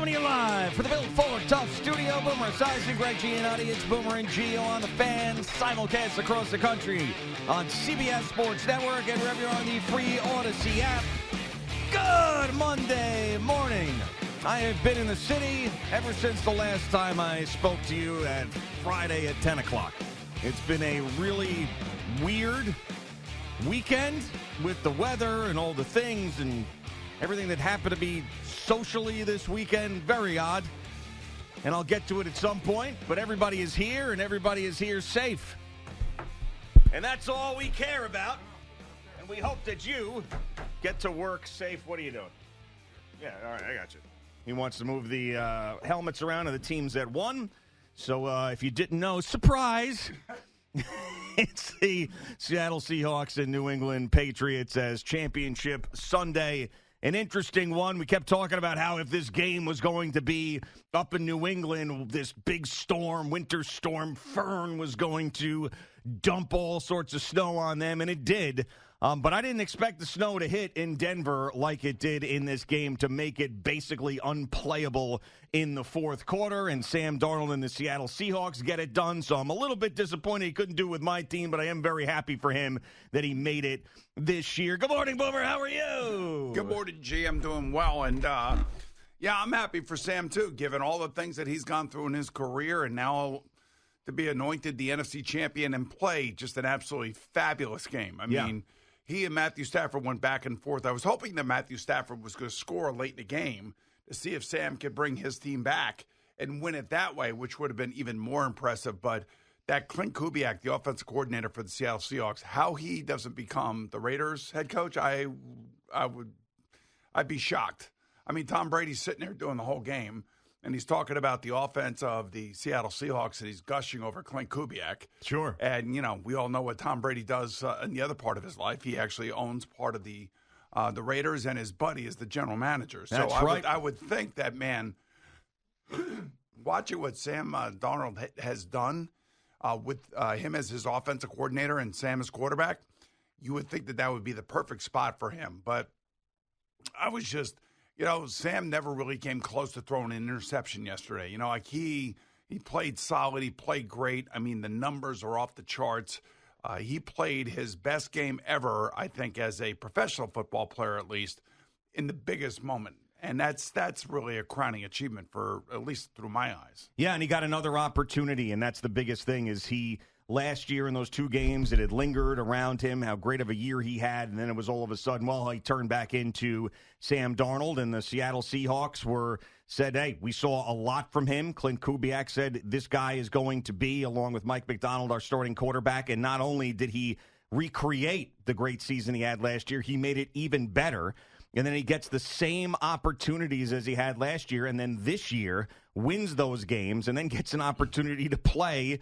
Coming to you live for the Bill Fuller Tough Studio. Boomer Esiason, Greg Giannotti. It's Boomer and Gio on the Fan. Simulcast across the country on CBS Sports Network and wherever you're on the free Odyssey app. Good Monday morning. I have been in the city ever since the last time I spoke to you at Friday at 10 o'clock. It's been a really weird weekend with the weather and all the things and everything that happened to be socially this weekend. Very odd. And I'll get to it at some point. But everybody is here, and everybody is here safe. And that's all we care about. And we hope that you get to work safe. What are you doing? Yeah, all right, I got you. He wants to move the helmets around of the teams that won. So if you didn't know, surprise. It's the Seattle Seahawks and New England Patriots as Championship Sunday. An interesting one. We kept talking about how if this game was going to be up in New England, this big storm, winter storm, Fern was going to dump all sorts of snow on them, and it did. But I didn't expect the snow to hit in Denver like it did in this game to make it basically unplayable in the fourth quarter. And Sam Darnold and the Seattle Seahawks get it done. So I'm a little bit disappointed he couldn't do it with my team, but I am very happy for him that he made it this year. Good morning, Boomer. How are you? Good morning, G. I'm doing well. And, yeah, I'm happy for Sam, too, given all the things that he's gone through in his career. And now to be anointed the NFC champion and play just an absolutely fabulous game. I mean, he and Matthew Stafford went back and forth. I was hoping that Matthew Stafford was going to score late in the game to see if Sam could bring his team back and win it that way, which would have been even more impressive. But that Clint Kubiak, the offensive coordinator for the Seattle Seahawks, how he doesn't become the Raiders head coach, I'd be shocked. I mean, Tom Brady's sitting there doing the whole game, and he's talking about the offense of the Seattle Seahawks, and he's gushing over Clint Kubiak. Sure. And, you know, we all know what Tom Brady does in the other part of his life. He actually owns part of the Raiders, and his buddy is the general manager. So That's right. I would think that, man, watching what Sam Darnold has done with him as his offensive coordinator and Sam as quarterback, you would think that that would be the perfect spot for him. But I was just... You know, Sam never really came close to throwing an interception yesterday. You know, like he played solid. He played great. I mean, the numbers are off the charts. He played his best game ever, I think, as a professional football player, at least, in the biggest moment. And that's really a crowning achievement for, at least through my eyes. Yeah, and he got another opportunity, and that's the biggest thing is last year in those two games, it had lingered around him, how great of a year he had, and then it was all of a sudden, well, he turned back into Sam Darnold, and the Seattle Seahawks said, hey, we saw a lot from him. Clint Kubiak said this guy is going to be, along with Mike McDonald, our starting quarterback, and not only did he recreate the great season he had last year, he made it even better. And then he gets the same opportunities as he had last year, and then this year wins those games and then gets an opportunity to play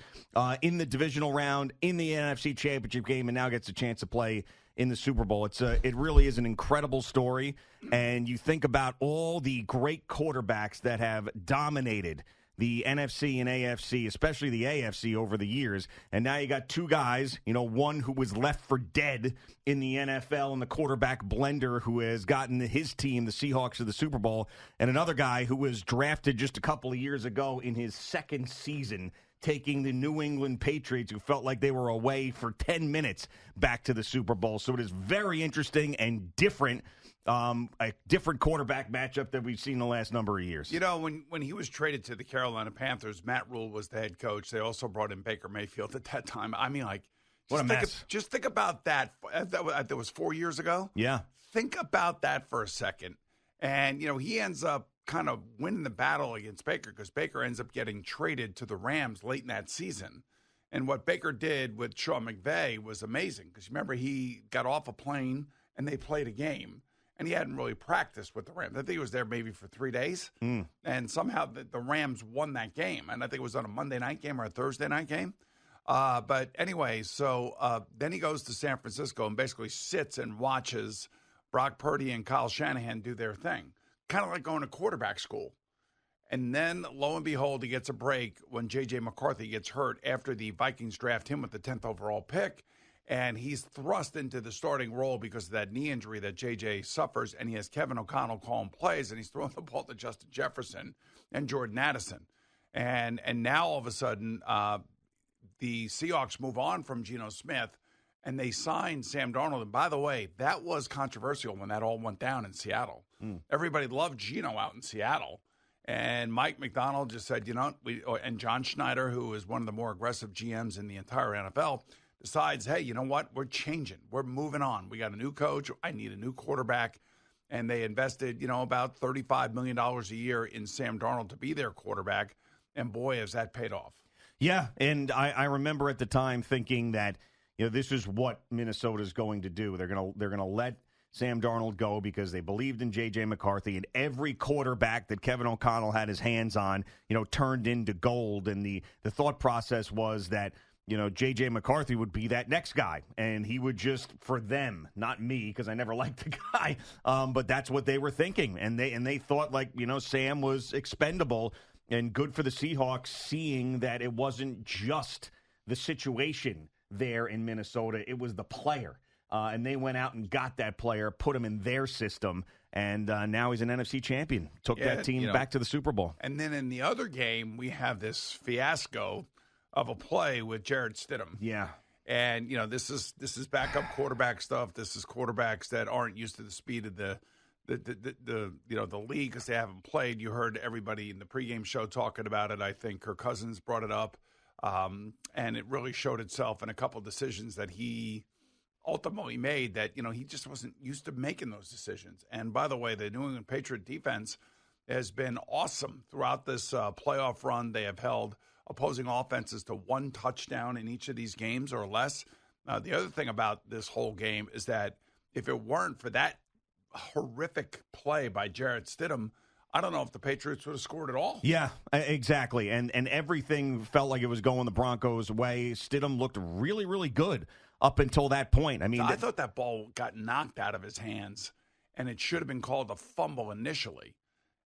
in the divisional round, in the NFC Championship game, and now gets a chance to play in the Super Bowl. It really is an incredible story, and you think about all the great quarterbacks that have dominated the NFC and AFC, especially the AFC over the years. And now you got two guys, you know, one who was left for dead in the NFL and the quarterback blender who has gotten his team, the Seahawks, to the Super Bowl, and another guy who was drafted just a couple of years ago in his second season, taking the New England Patriots, who felt like they were away for 10 minutes, back to the Super Bowl. So it is very interesting and different. A different quarterback matchup that we've seen the last number of years. You know, when he was traded to the Carolina Panthers, Matt Rule was the head coach. They also brought in Baker Mayfield at that time. I mean, like, what a mess. Just think about that. That was 4 years ago. Yeah. Think about that for a second. And, you know, he ends up kind of winning the battle against Baker because Baker ends up getting traded to the Rams late in that season. And what Baker did with Sean McVay was amazing because, remember, he got off a plane and they played a game. And he hadn't really practiced with the Rams. I think he was there maybe for 3 days. And somehow the Rams won that game. And I think it was on a Monday night game or a Thursday night game. But anyway, so then he goes to San Francisco and basically sits and watches Brock Purdy and Kyle Shanahan do their thing. Kind of like going to quarterback school. And then, lo and behold, he gets a break when J.J. McCarthy gets hurt after the Vikings draft him with the 10th overall pick. and he's thrust into the starting role because of that knee injury that J.J. suffers, and he has Kevin O'Connell calling plays, and he's throwing the ball to Justin Jefferson and Jordan Addison. And now, all of a sudden, the Seahawks move on from Geno Smith, and they sign Sam Darnold. And by the way, that was controversial when that all went down in Seattle. Everybody loved Geno out in Seattle. And Mike McDonald just said, and John Schneider, who is one of the more aggressive GMs in the entire NFL, decides, hey, you know what? We're changing. We're moving on. We got a new coach. I need a new quarterback. And they invested, about $35 million a year in Sam Darnold to be their quarterback. And boy, has that paid off. Yeah, and I remember at the time thinking that, this is what Minnesota's going to do. They're gonna let Sam Darnold go because they believed in J.J. McCarthy, and every quarterback that Kevin O'Connell had his hands on, turned into gold. And the thought process was that, J.J. McCarthy would be that next guy, and he would just, for them, not me, because I never liked the guy, but that's what they were thinking. And they thought, Sam was expendable, and good for the Seahawks seeing that it wasn't just the situation there in Minnesota, it was the player. And they went out and got that player, put him in their system, and now he's an NFC champion. Took that team back to the Super Bowl. And then in the other game, we have this fiasco of a play with Jarrett Stidham. Yeah. And, this is backup quarterback stuff. This is quarterbacks that aren't used to the speed of the league because they haven't played. You heard everybody in the pregame show talking about it. I think Kirk Cousins brought it up. And it really showed itself in a couple of decisions that he ultimately made that, he just wasn't used to making those decisions. And by the way, the New England Patriot defense has been awesome throughout this playoff run. They have held opposing offenses to one touchdown in each of these games or less. The other thing about this whole game is that if it weren't for that horrific play by Jarrett Stidham, I don't know if the Patriots would have scored at all. Yeah, exactly. And everything felt like it was going the Broncos' way. Stidham looked really, really good up until that point. I thought that ball got knocked out of his hands, and it should have been called a fumble initially.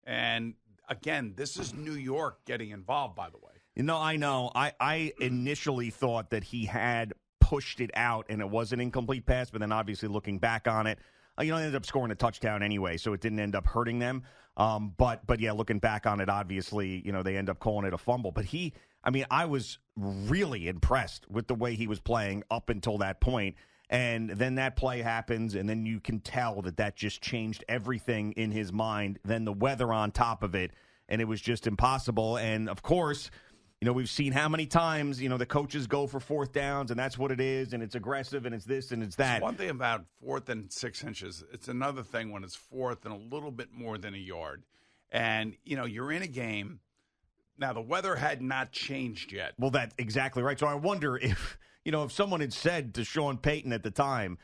And, again, this is New York getting involved, by the way. I know. I initially thought that he had pushed it out, and it was an incomplete pass, but then obviously looking back on it, they ended up scoring a touchdown anyway, so it didn't end up hurting them. But yeah, looking back on it, obviously, they end up calling it a fumble. But I was really impressed with the way he was playing up until that point. And then that play happens, and then you can tell that just changed everything in his mind. Then the weather on top of it, and it was just impossible. And, of course, we've seen how many times, the coaches go for fourth downs, and that's what it is, and it's aggressive, and it's this, and it's that. It's one thing about 4th and 6 inches. It's another thing when it's 4th and a little bit more than a yard. And, you're in a game. Now, the weather had not changed yet. Well, that's exactly right. So I wonder if, if someone had said to Sean Payton at the time,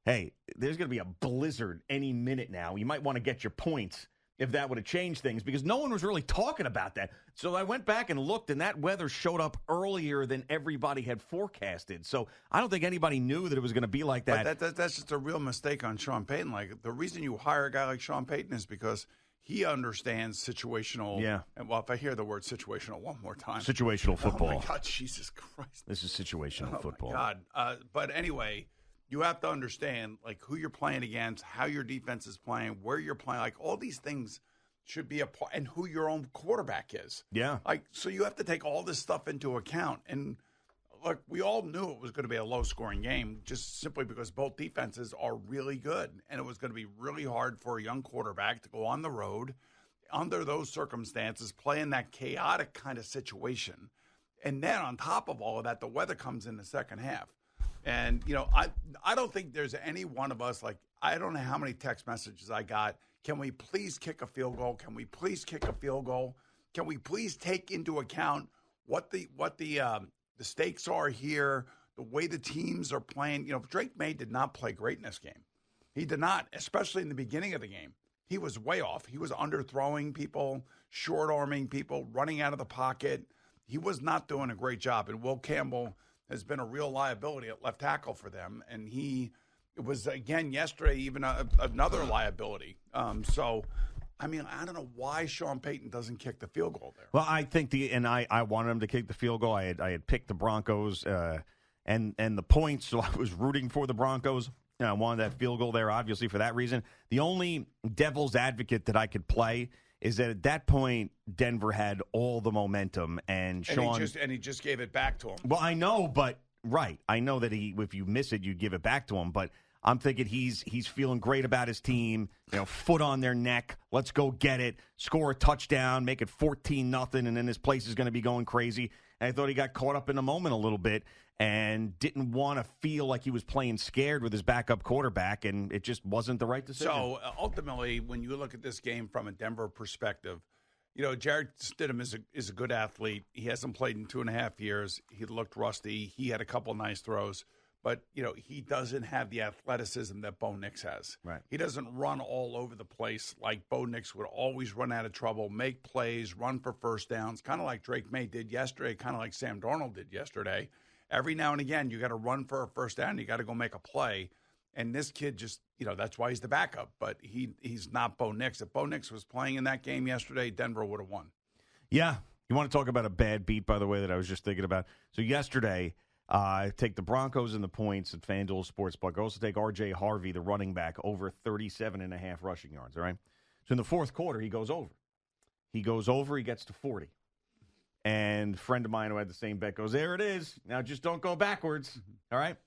hey, there's going to be a blizzard any minute now. You might want to get your points. If that would have changed things, because no one was really talking about that. So I went back and looked, and that weather showed up earlier than everybody had forecasted. So I don't think anybody knew that it was going to be like that. But that's just a real mistake on Sean Payton. The reason you hire a guy like Sean Payton is because he understands situational. Yeah. And if I hear the word situational one more time. Situational football. Oh, my God, Jesus Christ. This is situational football. Oh, my God. But anyway, you have to understand, who you're playing against, how your defense is playing, where you're playing. All these things should be a part, and who your own quarterback is. Yeah. So you have to take all this stuff into account. And, look, we all knew it was going to be a low-scoring game just simply because both defenses are really good. And it was going to be really hard for a young quarterback to go on the road under those circumstances, play in that chaotic kind of situation. And then on top of all of that, the weather comes in the second half. And, I don't think there's any one of us, I don't know how many text messages I got. Can we please kick a field goal? Can we please kick a field goal? Can we please take into account what the stakes are here, the way the teams are playing? Drake May did not play great in this game. He did not, especially in the beginning of the game. He was way off. He was underthrowing people, short-arming people, running out of the pocket. He was not doing a great job. And Will Campbell has been a real liability at left tackle for them. And it was, again, yesterday, even another liability. So, I don't know why Sean Payton doesn't kick the field goal there. Well, I think I wanted him to kick the field goal. I had picked the Broncos, and the points, so I was rooting for the Broncos. I wanted that field goal there, obviously, for that reason. The only devil's advocate that I could play is that at that point, Denver had all the momentum, and Sean... And he just gave it back to him. Well, I know, but... Right. I know that if you miss it, you give it back to him, but I'm thinking he's feeling great about his team, foot on their neck, let's go get it, score a touchdown, make it 14-0, and then his place is going to be going crazy. And I thought he got caught up in the moment a little bit and didn't want to feel like he was playing scared with his backup quarterback, and it just wasn't the right decision. So, ultimately, when you look at this game from a Denver perspective, Jared Stidham is a good athlete. He hasn't played in 2.5 years. He looked rusty. He had a couple nice throws. But, he doesn't have the athleticism that Bo Nix has. Right. He doesn't run all over the place like Bo Nix would always run out of trouble, make plays, run for first downs, kind of like Drake May did yesterday, kind of like Sam Darnold did yesterday. Every now and again, you got to run for a first down. You got to go make a play. And this kid just, that's why he's the backup. But he's not Bo Nix. If Bo Nix was playing in that game yesterday, Denver would have won. Yeah. You want to talk about a bad beat, by the way, that I was just thinking about? So yesterday, I take the Broncos and the points at FanDuel Sportsbook. I also take R.J. Harvey, the running back, over 37.5 rushing yards, all right? So in the fourth quarter, he goes over. He gets to 40. And a friend of mine who had the same bet goes, there it is. Now just don't go backwards, all right?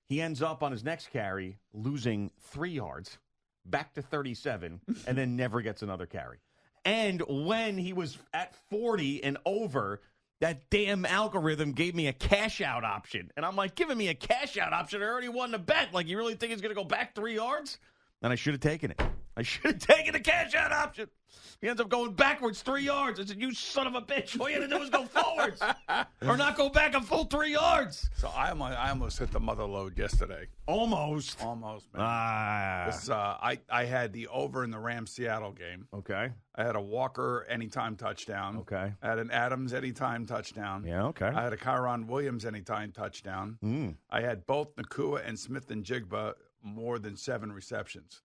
He ends up on his next carry losing 3 yards, back to 37, and then never gets another carry. And when he was at 40 and over, that damn algorithm gave me a cash-out option. And I'm like, giving me a cash-out option? I already won the bet. Like, you really think he's going to go back 3 yards? And I should have taken it. I should have taken the cash-out option. He ends up going backwards 3 yards. I said, you son of a bitch. All you had to do was go forwards or not go back a full 3 yards. So I almost hit the mother load yesterday. Almost, man. I had the over in the Rams-Seattle game. Okay. I had a Walker anytime touchdown. Okay. I had an Adams anytime touchdown. Yeah, okay. I had a Kyron Williams anytime touchdown. I had both Nakua and Smith and Jigba more than 7 receptions.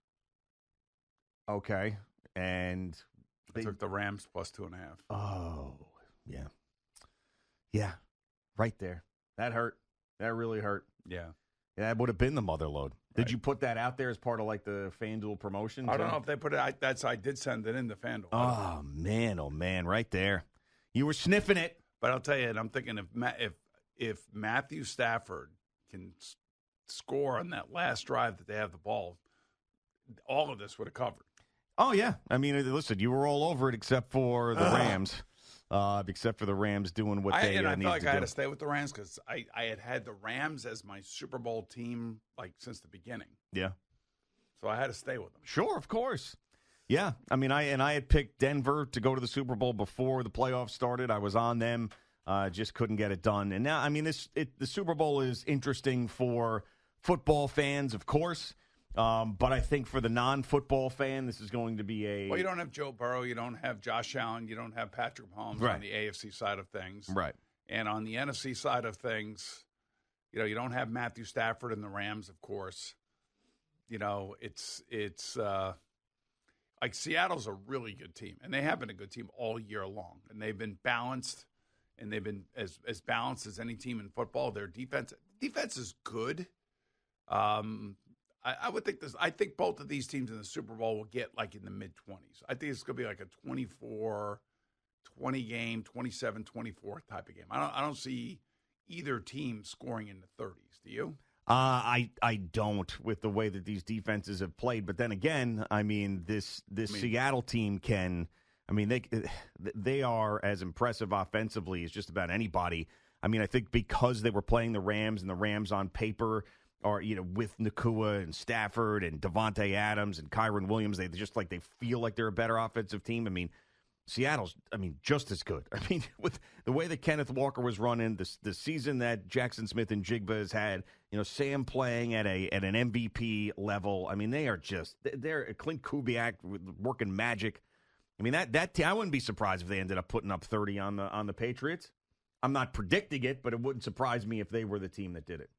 Okay. And I took the Rams plus 2.5. Oh, yeah. Yeah. Right there. That hurt. That really hurt. Yeah. That would have been the mother load. Did Right. you put that out there as part of like the FanDuel promotions? I don't know if they put it. I did send it in the FanDuel. Oh man, right there. You were sniffing it. But I'll tell you, and I'm thinking if Matthew Stafford can score on that last drive that they have the ball, all of this would have covered. Oh yeah. I mean, listen, you were all over it except for the Rams. Except for the Rams doing what they I felt needed like to I do. had to stay with the Rams because I had the Rams as my Super Bowl team like since the beginning. Yeah. So I had to stay with them. Sure, of course. Yeah, I mean, I had picked Denver to go to the Super Bowl before the playoffs started. I was on them, just couldn't get it done. And now, I mean, the Super Bowl is interesting for football fans, of course, but I think for the non-football fan, this is going to be a... Well, you don't have Joe Burrow, you don't have Josh Allen, you don't have Patrick Mahomes Right. on the AFC side of things. Right. And on the NFC side of things, you don't have Matthew Stafford and the Rams, of course. It's like Seattle's a really good team, and they have been a good team all year long, and they've been balanced, and they've been as balanced as any team in football. Their defense is good. I would think this. I think both of these teams in the Super Bowl will get like in the mid-20s. I think it's going to be like a 24-20 game, 27-24 type of game. I don't see either team scoring in the 30s. Do you? I don't, with the way that these defenses have played. But then again, I mean, this Seattle team can. I mean, they are as impressive offensively as just about anybody. I mean, I think because they were playing the Rams, and the Rams on paper are, with Nakua and Stafford and Devontae Adams and Kyron Williams, they feel like they're a better offensive team. I mean, Seattle's, just as good. I mean, with the way that Kenneth Walker was running, the season that Jackson Smith and Jigba has had, Sam playing at an MVP level. I mean, they're Clint Kubiak working magic. I mean, that I wouldn't be surprised if they ended up putting up 30 on the Patriots. I'm not predicting it, but it wouldn't surprise me if they were the team that did it.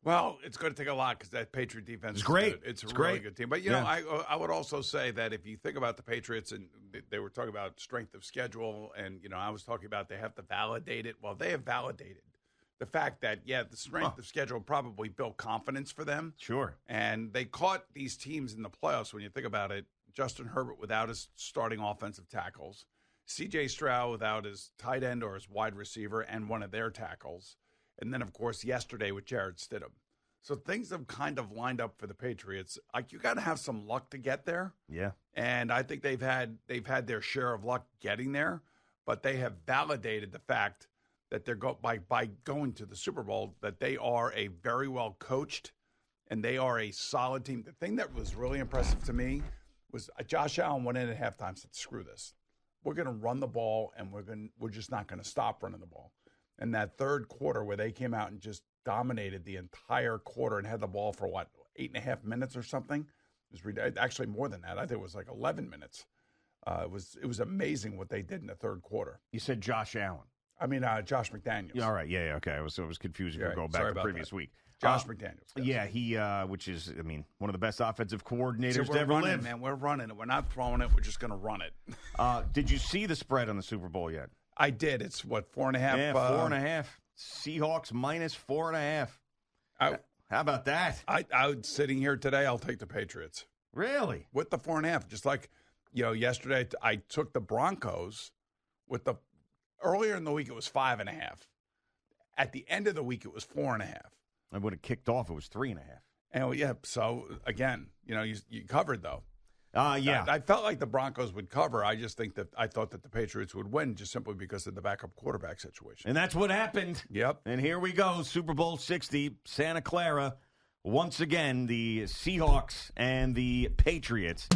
Well, it's going to take a lot because that Patriot defense is great. Good. It's a great. really good team. But, I would also say that if you think about the Patriots, and they were talking about strength of schedule, and, I was talking about they have to validate it. Well, they have validated the fact that, the strength of schedule probably built confidence for them. Sure. And they caught these teams in the playoffs, when you think about it. Justin Herbert without his starting offensive tackles, C.J. Stroud without his tight end or his wide receiver and one of their tackles, and then, of course, yesterday with Jared Stidham. So things have kind of lined up for the Patriots. Like, you got to have some luck to get there. Yeah. And I think they've had their share of luck getting there, but they have validated the fact that they're by going to the Super Bowl, that they are a very well coached and they are a solid team. The thing that was really impressive to me was Josh Allen went in at halftime and said, "Screw this. We're going to run the ball, and we're just not going to stop running the ball." And that third quarter where they came out and just dominated the entire quarter and had the ball for 8.5 minutes or something. It was actually more than that. I think it was like 11 minutes. It was amazing what they did in the third quarter. You said Josh Allen. I mean, Josh McDaniels. Yeah, all right. Yeah, okay. I was confused if you go back to the previous week. Josh McDaniels. Yes. Yeah, he, which is, I mean, one of the best offensive coordinators so to ever running, live. Man, we're running it. We're not throwing it. We're just going to run it. Did you see the spread on the Super Bowl yet? I did. It's 4.5? Yeah, 4.5. Seahawks minus 4.5. How about that? I was sitting here today. I'll take the Patriots. Really? With the 4.5. Just like, yesterday I took the Broncos with the. Earlier in the week, it was 5.5. At the end of the week, it was 4.5. I would have kicked off. It was 3.5. And so again, you covered though. Yeah. I felt like the Broncos would cover. I thought that the Patriots would win just simply because of the backup quarterback situation. And that's what happened. Yep. And here we go, Super Bowl 60, Santa Clara. Once again, the Seahawks and the Patriots.